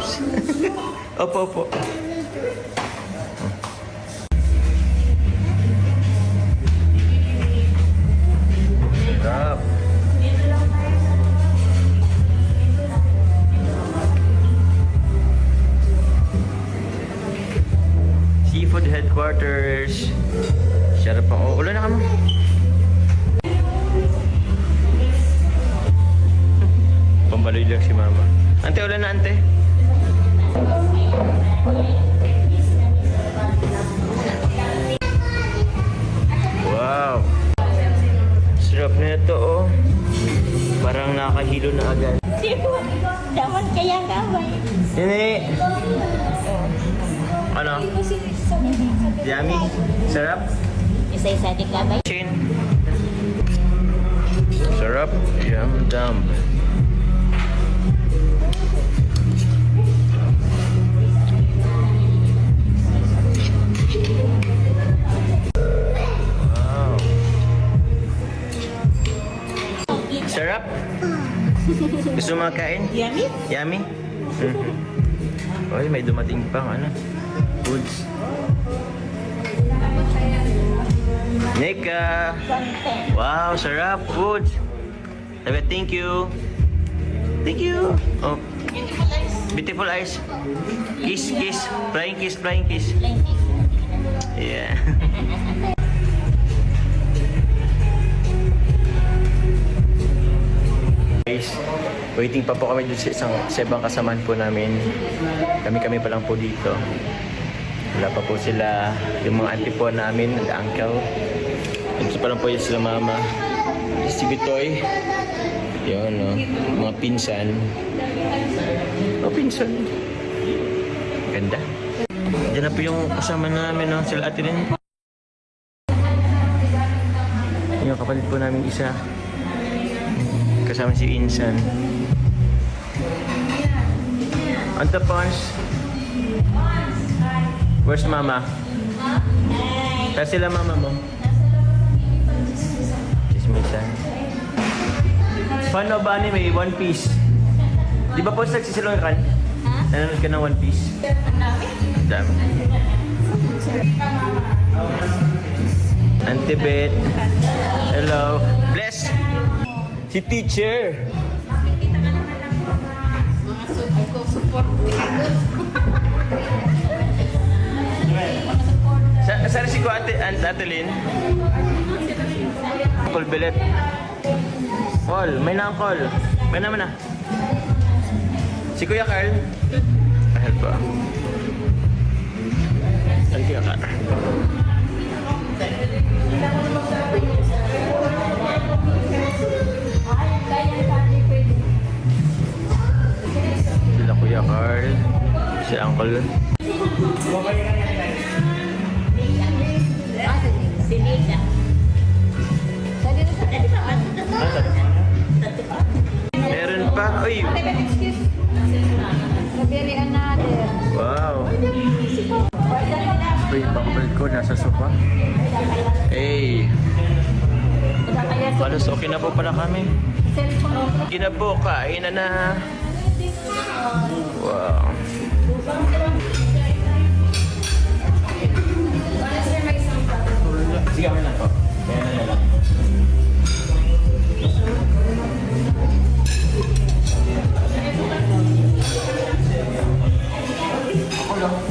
Oops. Opo, opo. Sarap. Seafood headquarters. Sarap pa. Oh, ulan na ka mo. Pambaloy lang si mama. Ante, ulan na ante. Wow. Sarap na ito, oh. Parang nakahilo na agad. Hindi po. Daman kaya gaway. Hindi. Ano? Yummy? Sarap? Isa-isa din gaway. Chin. Sarap. Yum, dump. Wow. Sarap? Gusto mo makain? Yummy? Yummy? Oy, may dumating pang ano? Foods. Nika! Wow, sarap! Foods! Sabi, thank you! Thank you! Oh. Beautiful eyes! Kiss, kiss! Flying kiss, flying kiss! Yeah! Guys, waiting pa po kami dun sa ibang kasamaan po namin. Kami pa lang po dito. Wala pa po sila, yung mga auntie po namin, uncle. Ito pa lang po yung sila mama. Si Bitoy. Yun, no? Mga pinsan. Oh, pinsan. Ganda. Diyan na po yung kasama namin, no? Sila ate rin. Yung kapatid po namin isa. Kasama si Insan. Anta Pons. Where's mama? Kasi sila mama mo. Chismisan. Paano ba anime? One Piece. Di ba po nagsisilong ka? Nanonood ka ng One Piece? Ang dami. Auntie Beth. Hello. Bless. Si teacher. Saan si ko Ate Lynn? Call bilet. Call, may na call. May naman na. Si Kuya Carl. Ahal pa. Ay, Kuya Carl. Sila Kuya Carl. Si Uncle. Sinika. Meron pa. Uy. Wow. Uy, pakabalik ko. Nasa sofa. Hey. Halos okay na po pala kami. Okay na po. Kain na. Wow. Sige, kami lang po. Kaya na lang. Ako lang.